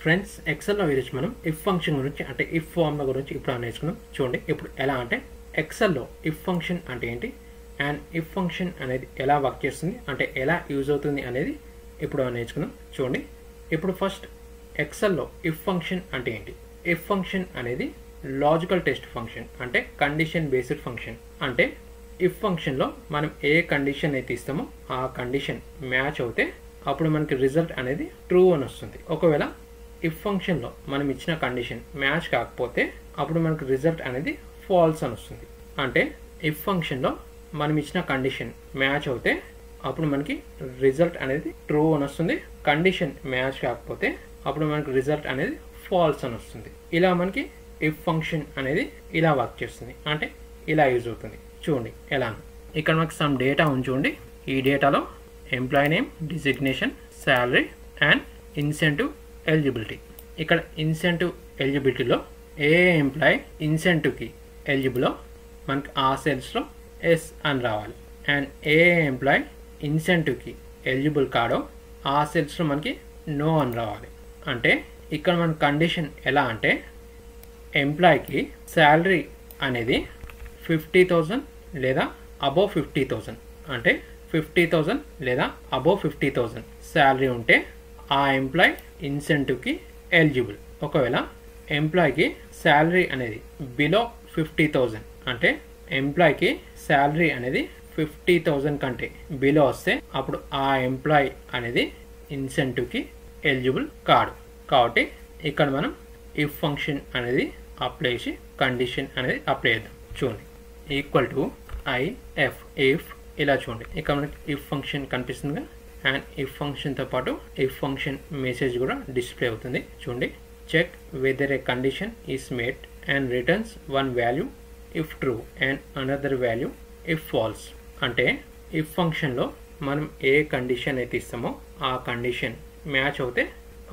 Friends ఎక్సెల్లో ఈరోజు మనం if function గురించి అంటే ఇఫ్ ఫార్ములా గురించి ఇప్పుడు నేర్చుకున్నాం. చూడండి ఇప్పుడు ఎలా అంటే ఎక్సెల్లో ఇఫ్ ఫంక్షన్ అంటే ఏంటి అండ్ ఇఫ్ ఫంక్షన్ అనేది ఎలా వర్క్ చేస్తుంది అంటే ఎలా యూజ్ అవుతుంది అనేది ఇప్పుడు నేర్చుకున్నాం. చూడండి ఇప్పుడు ఫస్ట్ ఎక్సెల్లో ఇఫ్ ఫంక్షన్ అంటే ఏంటి. ఇఫ్ ఫంక్షన్ అనేది లాజికల్ టెస్ట్ ఫంక్షన్ అంటే కండిషన్ బేస్డ్ ఫంక్షన్. అంటే ఇఫ్ ఫంక్షన్లో మనం ఏ కండిషన్ అయితే ఇస్తామో ఆ కండిషన్ మ్యాచ్ అవుతే అప్పుడు మనకి రిజల్ట్ అనేది ట్రూ అని వస్తుంది. ఒకవేళ ఇఫ్ ఫంక్షన్లో మనం ఇచ్చిన కండిషన్ మ్యాచ్ కాకపోతే అప్పుడు మనకి రిజల్ట్ అనేది ఫాల్స్ అని వస్తుంది. అంటే ఇఫ్ ఫంక్షన్లో మనం ఇచ్చిన కండిషన్ మ్యాచ్ అవుతే అప్పుడు మనకి రిజల్ట్ అనేది ట్రూ అని వస్తుంది. కండిషన్ మ్యాచ్ కాకపోతే అప్పుడు మనకి రిజల్ట్ అనేది ఫాల్స్ అని వస్తుంది. ఇలా మనకి ఇఫ్ ఫంక్షన్ అనేది ఇలా వర్క్ చేస్తుంది అంటే ఇలా యూజ్ అవుతుంది. చూడండి ఎలా ఇక్కడ మనకి సమ్ డేటా ఉంది. చూడండి ఈ డేటాలో employee name, designation, salary and incentive eligibility. ఇక్కడ ఇన్సెంటివ్ ఎలిజిబిలిటీలో ఏ ఎంప్లాయీ ఇన్సెంటివ్కి ఎలిజిబుల్లో మనకి ఆ సెల్స్లో ఎస్ అని రావాలి. అండ్ ఏ ఎంప్లాయీ ఇన్సెంటివ్కి ఎలిజిబుల్ కాడో ఆ సెల్స్లో మనకి నో అని రావాలి. అంటే ఇక్కడ మన కండిషన్ ఎలా అంటే ఎంప్లాయీకి శాలరీ అనేది 50,000 లేదా అబోవ్ 50,000 అంటే 50,000 లేదా అబోవ్ 50,000 శాలరీ ఉంటే ఆ ఎంప్లాయీ ఇన్సెంటివ్కి ఎలిజిబుల్. ఒకవేళ ఎంప్లాయీకి శాలరీ అనేది బిలో 50,000 అంటే ఎంప్లాయీకి శాలరీ అనేది 50,000 కంటే బిలో వస్తే అప్పుడు ఆ ఎంప్లాయీ అనేది ఇన్సెంటివ్కి ఎలిజిబుల్ కాడు. కాబట్టి ఇక్కడ మనం ఇఫ్ ఫంక్షన్ అనేది అప్లై చేసి కండిషన్ అనేది అప్లై చేద్దాం. చూడండి ఈక్వల్ టు ఐఎఫ్ ఇఫ్ ఇలా చూడండి ఇక్కడ మనకి ఇఫ్ ఫంక్షన్ కనిపిస్తుందిగా అండ్ ఇఫ్ ఫంక్షన్తో పాటు ఇఫ్ ఫంక్షన్ మెసేజ్ కూడా డిస్ప్లే అవుతుంది. చూడండి check whether a condition is made and returns one value if true and another value if false. అంటే ఇఫ్ ఫంక్షన్లో మనం ఏ కండిషన్ అయితే ఇస్తామో ఆ కండిషన్ మ్యాచ్ అవుతే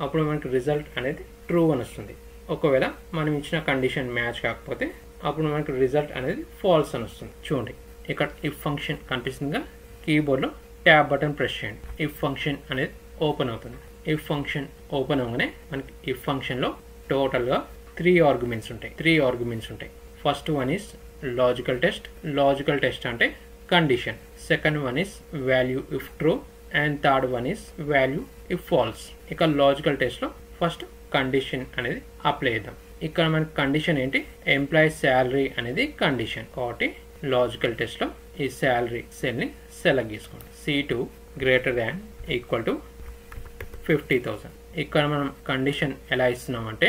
అప్పుడు మనకి రిజల్ట్ అనేది ట్రూ అని వస్తుంది. ఒకవేళ మనం ఇచ్చిన కండిషన్ మ్యాచ్ కాకపోతే అప్పుడు మనకి రిజల్ట్ అనేది ఫాల్స్ అని వస్తుంది. చూడండి ఇక్కడ ఇఫ్ ఫంక్షన్ కనిపిస్తుందిగా కీబోర్డ్లో ట్యాబ్ బటన్ ప్రెస్ చేయండి. ఇఫ్ ఫంక్షన్ అనేది ఓపెన్ అవుతుంది. ఇఫ్ ఫంక్షన్ ఓపెన్ అవగానే మనకి ఇఫ్ ఫంక్షన్లో టోటల్గా 3 ఆర్గ్యుమెంట్స్ ఉంటాయి. First one is logical test. Logical test అంటే condition. Second one is value if true and third one is value if false. ఇక లాజికల్ టెస్ట్లో ఫస్ట్ కండిషన్ అనేది అప్లై చేద్దాం. ఇక్కడ మనకి కండిషన్ ఏంటి, ఎంప్లాయీ శాలరీ అనేది కండిషన్. కాబట్టి లాజికల్ టెస్ట్లో ఈ శాలరీ సెల్ని సెలెక్ట్ చేసుకోండి. C2 greater than equal to 50,000. ఇక్కడ మనం కండిషన్ ఎలా ఇస్తున్నామంటే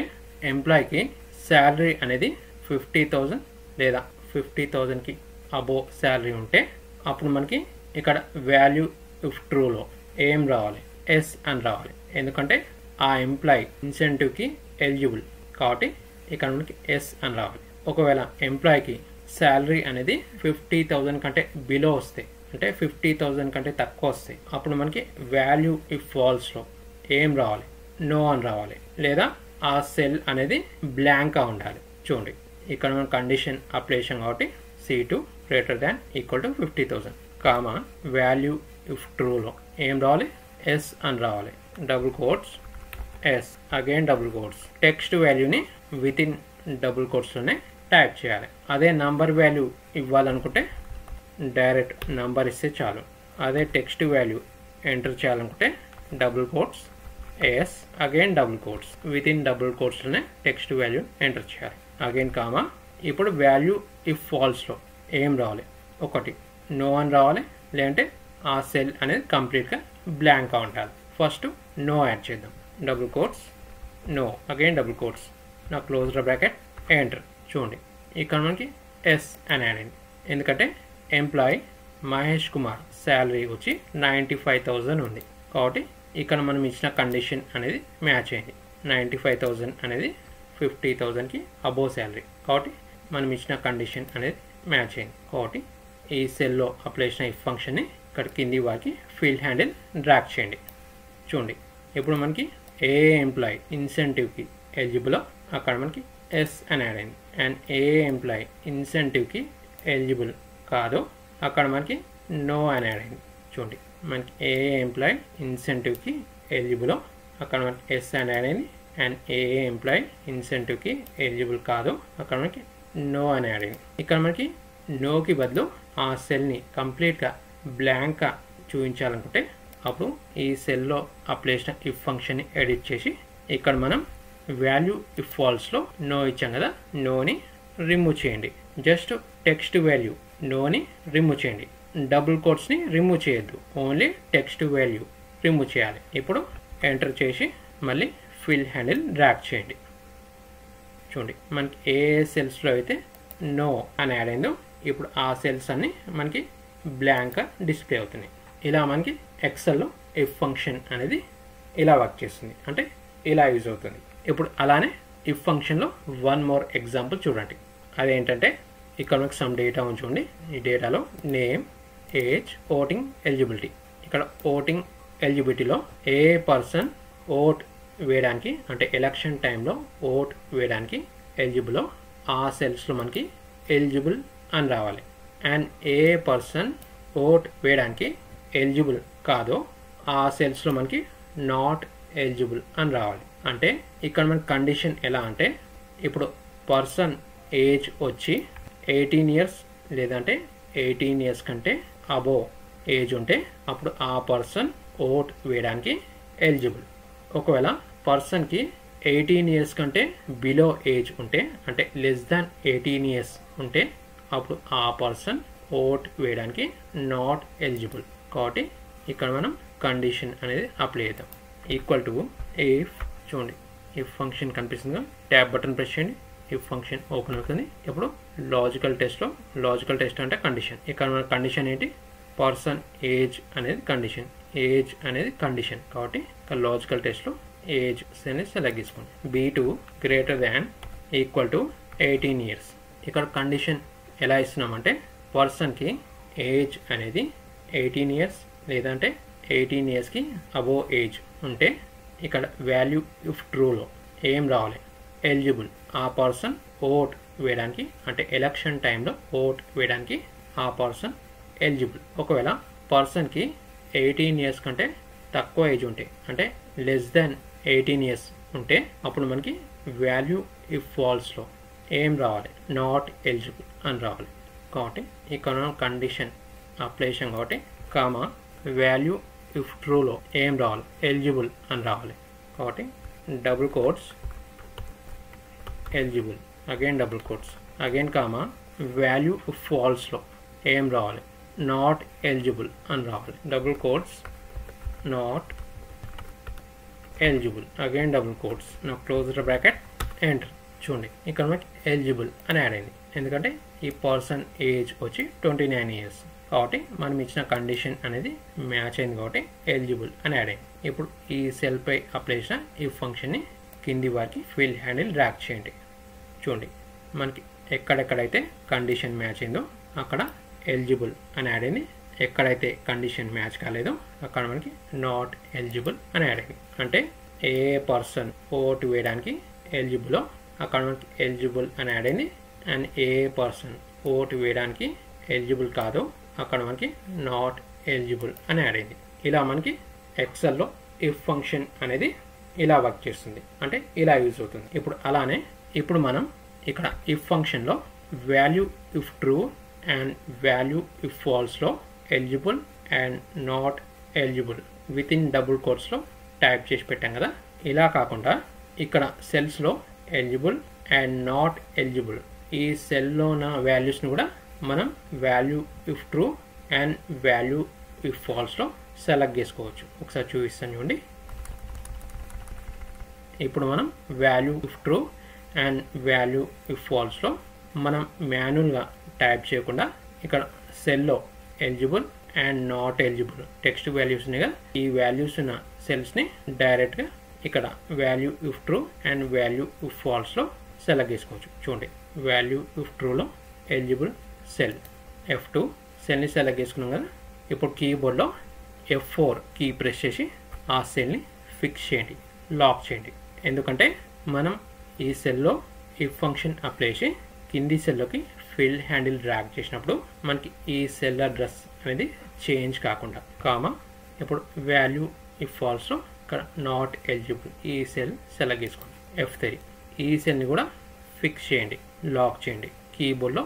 ఎంప్లాయీకి శాలరీ అనేది 50,000 లేదా 50,000కి అబోవ్ శాలరీ ఉంటే అప్పుడు మనకి ఇక్కడ వాల్యూ ఇఫ్ ట్రూలో ఏం రావాలి, ఎస్ అని రావాలి. ఎందుకంటే ఆ ఎంప్లాయీ ఇన్సెంటివ్కి ఎలిజిబుల్ కాబట్టి ఇక్కడ మనకి ఎస్ అని రావాలి. ఒకవేళ ఎంప్లాయీకి శాలరీ అనేది 50,000 కంటే బిలో వస్తే అంటే 50,000 కంటే తక్కువ వస్తే అప్పుడు మనకి వాల్యూ ఇఫ్ ఫాల్స్లో ఏం రావాలి, నో అని రావాలి. లేదా ఆ సెల్ అనేది బ్లాంక్గా ఉండాలి. చూడండి ఇక్కడ మనం కండిషన్ అప్లై చేసాం కాబట్టి C2 greater than equal to 50,000 comma value if ట్రూలో ఏం రావాలి, ఎస్ అని రావాలి. Double quotes yes again double quotes. Text వాల్యూని విత్ ఇన్ డబుల్ కోట్స్లోనే టైప్ చేయాలి. అదే నంబర్ వాల్యూ ఇవ్వాలనుకుంటే డైరెక్ట్ నంబర్ ఇస్తే చాలు. అదే టెక్స్ట్ వాల్యూ ఎంటర్ చేయాలనుకుంటే double quotes yes again double quotes within double కోట్స్లోనే టెక్స్ట్ వాల్యూ ఎంటర్ చేయాలి. అగైన్ కామా ఇప్పుడు వాల్యూ ఇఫ్ ఫాల్స్లో ఏం రావాలి, ఒకటి నో అని రావాలి. లేదంటే ఆ సెల్ అనేది కంప్లీట్గా బ్లాంక్గా ఉండాలి. ఫస్ట్ నో యాడ్ చేద్దాం. Double quotes no again double quotes నా క్లోజ్ బ్రాకెట్ ఎంటర్. చూడండి ఇక్కడ మనకి ఎస్ అని యాడ్ అయింది. ఎందుకంటే ఎంప్లాయీ మహేష్ కుమార్ శాలరీ వచ్చి 95,000 ఉంది కాబట్టి ఇక్కడ మనం ఇచ్చిన కండిషన్ అనేది మ్యాచ్ అయింది. 95,000 అనేది 50,000కి అబోవ్ శాలరీ కాబట్టి మనం ఇచ్చిన కండిషన్ అనేది మ్యాచ్ అయింది. కాబట్టి ఈ సెల్లో అప్లై చేసిన ఇఫ్ ఫంక్షన్ని ఇక్కడ కింది వాకి ఫీల్డ్ హ్యాండిల్ డ్రాగ్ చేయండి. చూడండి ఇప్పుడు మనకి ఏ ఎంప్లాయీ ఇన్సెంటివ్కి ఎలిజిబుల్లో అక్కడ మనకి ఎస్ అని యాడ్ అయింది. అండ్ ఏ ఎంప్లాయీ ఇన్సెంటివ్కి ఎలిజిబుల్ కాదో అక్కడ మనకి నో అని యాడ్ అయింది. చూడండి మనకి ఏ ఎంప్లాయీ ఇన్సెంటివ్కి ఎలిజిబుల్ అక్కడ మనకి ఎస్ అని యాడ్ అయింది. అండ్ ఏ ఎంప్లాయీ ఇన్సెంటివ్కి ఎలిజిబుల్ కాదు, అక్కడ మనకి నో అని యాడ్ అయింది. ఇక్కడ మనకి నోకి బదులు ఆ సెల్ని కంప్లీట్గా బ్లాంక్గా చూపించాలనుకుంటే అప్పుడు ఈ సెల్లో అప్లై చేసిన ఇఫ్ ఫంక్షన్ని ఎడిట్ చేసి ఇక్కడ మనం వాల్యూ ఇఫ్ ఫాల్స్లో నో ఇచ్చాం కదా, నోని రిమూవ్ చేయండి. జస్ట్ టెక్స్ట్ వాల్యూ నోని రిమూవ్ చేయండి, డబుల్ కోట్స్ని రిమూవ్ చేయొద్దు, ఓన్లీ టెక్స్ట్ వాల్యూ రిమూవ్ చేయాలి. ఇప్పుడు ఎంటర్ చేసి మళ్ళీ ఫిల్ హ్యాండిల్ డ్రాగ్ చేయండి. చూడండి మనకి ఏ సెల్స్లో అయితే నో అని యాడ్ అయిందో ఇప్పుడు ఆ సెల్స్ అన్ని మనకి బ్లాంక్గా డిస్ప్లే అవుతున్నాయి. ఇలా మనకి ఎక్సెల్లో ఇఫ్ ఫంక్షన్ అనేది ఇలా వర్క్ చేస్తుంది, అంటే ఇలా యూజ్ అవుతుంది. ఇప్పుడు అలానే ఇఫ్ ఫంక్షన్లో వన్ మోర్ ఎగ్జాంపుల్ చూడండి. అదేంటంటే ఇక్కడ మనకి సమ్ డేటా ఉంచుకోండి. ఈ డేటాలో నేమ్, ఏజ్, ఓటింగ్ ఎలిజిబిలిటీ. ఇక్కడ ఓటింగ్ ఎలిజిబిలిటీలో ఏ పర్సన్ ఓట్ వేయడానికి అంటే ఎలక్షన్ టైంలో ఓట్ వేయడానికి ఎలిజిబుల్లో ఆ సెల్స్లో మనకి ఎలిజిబుల్ అని రావాలి. అండ్ ఏ పర్సన్ ఓట్ వేయడానికి ఎలిజిబుల్ కాదో ఆ సెల్స్లో మనకి నాట్ ఎలిజిబుల్ అని రావాలి. అంటే ఇక్కడ మన కండిషన్ ఎలా అంటే ఇప్పుడు పర్సన్ ఏజ్ వచ్చి 18 ఇయర్స్ లేదంటే 18 ఇయర్స్ కంటే అబోవ్ ఏజ్ ఉంటే అప్పుడు ఆ పర్సన్ ఓట్ వేయడానికి ఎలిజిబుల్. ఒకవేళ పర్సన్కి 18 ఇయర్స్ కంటే బిలో ఏజ్ ఉంటే అంటే లెస్ దాన్ 18 ఇయర్స్ ఉంటే అప్పుడు ఆ పర్సన్ ఓట్ వేయడానికి నాట్ ఎలిజిబుల్. కాబట్టి ఇక్కడ మనం కండిషన్ అనేది అప్లై చేద్దాం. ఈక్వల్ టు ఇఫ్, చూడండి ఇఫ్ ఫంక్షన్ కనిపిస్తుందిగా, ట్యాబ్ బటన్ ప్రెస్ చేయండి, ఇఫ్ ఫంక్షన్ ఓపెన్ అవుతుంది. ఇప్పుడు లాజికల్ టెస్ట్లో, లాజికల్ టెస్ట్ అంటే కండిషన్. ఇక్కడ మన కండిషన్ ఏంటి, పర్సన్ ఏజ్ అనేది కండిషన్, ఏజ్ అనేది కండిషన్. కాబట్టి ఇక్కడ లాజికల్ టెస్ట్లో ఏజ్ అనేది సెలెక్ట్ చేసుకోండి. B2 greater than equal to 18 years. ఇక్కడ కండిషన్ ఎలా ఇస్తున్నామంటే పర్సన్కి ఏజ్ అనేది 18 ఇయర్స్ లేదంటే 18 ఇయర్స్కి అబోవ్ ఏజ్ ఉంటే ఇక్కడ వాల్యూ ఇఫ్ ట్రూలో ఏం రావాలి, ఎలిజిబుల్. ఆ పర్సన్ ఓట్ వేయడానికి అంటే ఎలక్షన్ టైంలో ఓట్ వేయడానికి ఆ పర్సన్ ఎలిజిబుల్. ఒకవేళ పర్సన్కి 18 ఇయర్స్ కంటే తక్కువ ఏజ్ ఉంటే అంటే లెస్ దాన్ 18 ఇయర్స్ ఉంటే అప్పుడు మనకి వాల్యూ ఇఫ్ ఫాల్స్లో ఏం రావాలి, నాట్ ఎలిజిబుల్ అని రావాలి. కాబట్టి ఇక్కడ కండిషన్ అప్లై చేసాం కాబట్టి కామా వాల్యూ ఇఫ్ ట్రూలో ఏం రావాలి, ఎలిజిబుల్ అని రావాలి. కాబట్టి double quotes eligible, again double quotes, again comma value if ఫాల్స్లో ఏం రావాలి, నాట్ ఎలిజిబుల్ అని రావాలి. Double quotes not eligible, again double quotes. నా క్లోజ్ ద బ్రాకెట్, ఎంటర్. చూడండి ఇక్కడ మనకి ఎలిజిబుల్ అని యాడ్ అయింది, ఎందుకంటే ఈ పర్సన్ ఏజ్ వచ్చి 29 ఇయర్స్. కాబట్టి మనం ఇచ్చిన కండిషన్ అనేది మ్యాచ్ అయింది కాబట్టి ఎలిజిబుల్ అని యాడ్ అయింది. ఇప్పుడు ఈ సెల్ పై అప్లై చేసిన ఈ ఫంక్షన్ని కింది వారికి ఫిల్ హ్యాండిల్ డ్రాగ్ చేయండి. చూడండి మనకి ఎక్కడెక్కడైతే కండిషన్ మ్యాచ్ అయిందో అక్కడ ఎలిజిబుల్ అని యాడ్ అయింది, ఎక్కడైతే కండిషన్ మ్యాచ్ కాలేదో అక్కడ మనకి నాట్ ఎలిజిబుల్ అని యాడ్ అయింది. అంటే ఏ పర్సన్ ఓట్ వేయడానికి ఎలిజిబుల్లో అక్కడ మనకి ఎలిజిబుల్ అని యాడ్ అయింది, అండ్ ఏ పర్సన్ ఓట్ వేయడానికి ఎలిజిబుల్ కాదో అక్కడ మనకి నాట్ ఎలిజిబుల్ అని యాడ్ అయింది. ఇలా మనకి ఎక్సెల్లో ఇఫ్ ఫంక్షన్ అనేది ఇలా వర్క్ చేస్తుంది, అంటే ఇలా యూజ్ అవుతుంది. ఇప్పుడు అలానే ఇప్పుడు మనం ఇక్కడ ఇఫ్ ఫంక్షన్లో value if true and value if ఫాల్స్లో eligible and not eligible within double కోట్స్లో టైప్ చేసి పెట్టాం కదా. ఇలా కాకుండా ఇక్కడ సెల్స్లో ఎలిజిబుల్ అండ్ నాట్ ఎలిజిబుల్ ఈ సెల్లో ఉన్న వాల్యూస్ని కూడా మనం value if true and value if ఫాల్స్లో సెలెక్ట్ చేసుకోవచ్చు. ఒకసారి చూపిస్తాను చూడండి. ఇప్పుడు మనం value if true and value if ఫాల్స్లో మనం మాన్యువల్గా టైప్ చేయకుండా ఇక్కడ సెల్లో eligible and not eligible text values ఉన్నాయి కదా, ఈ వాల్యూస్ ఉన్న సెల్స్ని డైరెక్ట్గా ఇక్కడ value if true and value if ఫాల్స్లో సెలెక్ట్ చేసుకోవచ్చు. చూడండి వాల్యూ ఇఫ్ ట్రూలో ఎలిజిబుల్ సెల్ F2 సెల్ని సెలెక్ట్ చేసుకున్నాం కదా. ఇప్పుడు కీబోర్డ్లో F4 కీ ప్రెస్ చేసి ఆ సెల్ని ఫిక్స్ చేయండి, లాక్ చేయండి. ఎందుకంటే మనం ఈ సెల్లో ఇఫ్ ఫంక్షన్ అప్లై చేసి కింది సెల్లోకి ఫిల్ హ్యాండిల్ డ్రాగ్ చేసినప్పుడు మనకి ఈ సెల్ అడ్రస్ అనేది చేంజ్ కాకుండా కామా ఇప్పుడు వాల్యూ ఇఫ్ ఫాల్స్లో ఇక్కడ నాట్ ఎలిజిబుల్ ఈ సెల్ సెలెక్ట్ చేసుకోండి. F3 ఈ సెల్ని కూడా ఫిక్స్ చేయండి, లాక్ చేయండి. కీబోర్డ్లో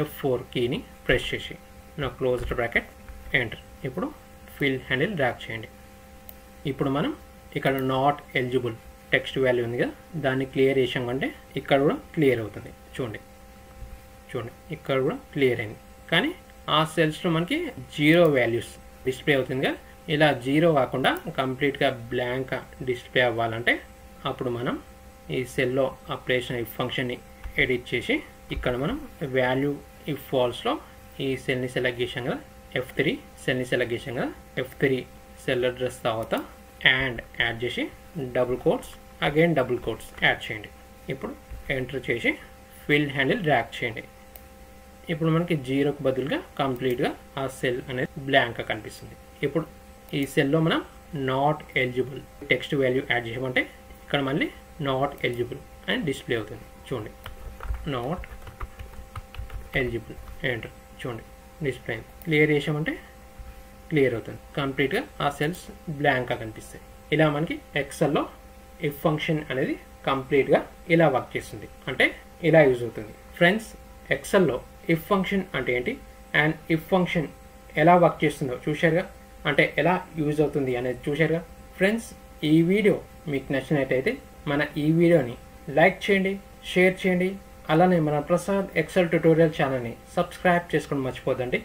F4 కీని ప్రెస్ చేసి నా క్లోజ్డ్ బ్రాకెట్ ఎంటర్. ఇప్పుడు ఫిల్ హ్యాండిల్ డ్రాగ్ చేయండి. ఇప్పుడు మనం ఇక్కడ నాట్ ఎలిజిబుల్ టెక్స్ట్ వాల్యూ ఉంది కదా, దాన్ని క్లియర్ చేసాం అంటే ఇక్కడ కూడా క్లియర్ అవుతుంది. చూడండి ఇక్కడ కూడా క్లియర్ అయింది. కానీ ఆ సెల్స్లో మనకి 0 వాల్యూస్ డిస్ప్లే అవుతుంది కదా. ఇలా 0 కాకుండా కంప్లీట్గా బ్లాంక్ డిస్ప్లే అవ్వాలంటే అప్పుడు మనం ఈ సెల్లో అప్లై చేసిన ఇఫ్ ఫంక్షన్ని ఎడిట్ చేసి ఇక్కడ మనం వాల్యూ ఇఫ్ ఫాల్స్లో ఈ సెల్ని సెలెక్ట్ చేసాం కదా, F3 సెల్ని సెలెక్ట్ చేసాం కదా, F3 సెల్ అడ్రస్ తర్వాత అండ్ యాడ్ చేసి double quotes again double quotes add చేయండి. ఇప్పుడు ఎంటర్ చేసి ఫిల్ హ్యాండిల్ డ్రాగ్ చేయండి. ఇప్పుడు మనకి 0కు బదులుగా కంప్లీట్గా ఆ సెల్ అనేది బ్లాంక్గా కనిపిస్తుంది. ఇప్పుడు ఈ సెల్లో మనం not eligible text value add చేయమంటే ఇక్కడ మళ్ళీ నాట్ ఎలిజిబుల్ అని డిస్ప్లే అవుతుంది. చూడండి నాట్ ఎలిజిబుల్ ఎంటర్. చూడండి డిస్ప్లే క్లియర్ చేసామంటే క్లియర్ అవుతుంది. కంప్లీట్గా ఆ సెల్స్ బ్లాంక్గా కనిపిస్తాయి. ఇలా మనకి ఎక్సెల్లో ఇఫ్ ఫంక్షన్ అనేది కంప్లీట్గా ఇలా వర్క్ చేస్తుంది, అంటే ఇలా యూజ్ అవుతుంది. ఫ్రెండ్స్, ఎక్సెల్లో ఇఫ్ ఫంక్షన్ అంటే ఏంటి అండ్ ఇఫ్ ఫంక్షన్ ఎలా వర్క్ చేస్తుందో చూశారుగా, అంటే ఎలా యూజ్ అవుతుంది అనేది చూశారుగా. ఫ్రెండ్స్, ఈ వీడియో మీకు నచ్చినట్టయితే మన ఈ వీడియోని లైక్ చేయండి, షేర్ చేయండి. అలానే మన ప్రసాద్ ఎక్సెల్ ట్యుటోరియల్ ఛానల్ని సబ్స్క్రైబ్ చేసుకోవడం మర్చిపోద్దండి.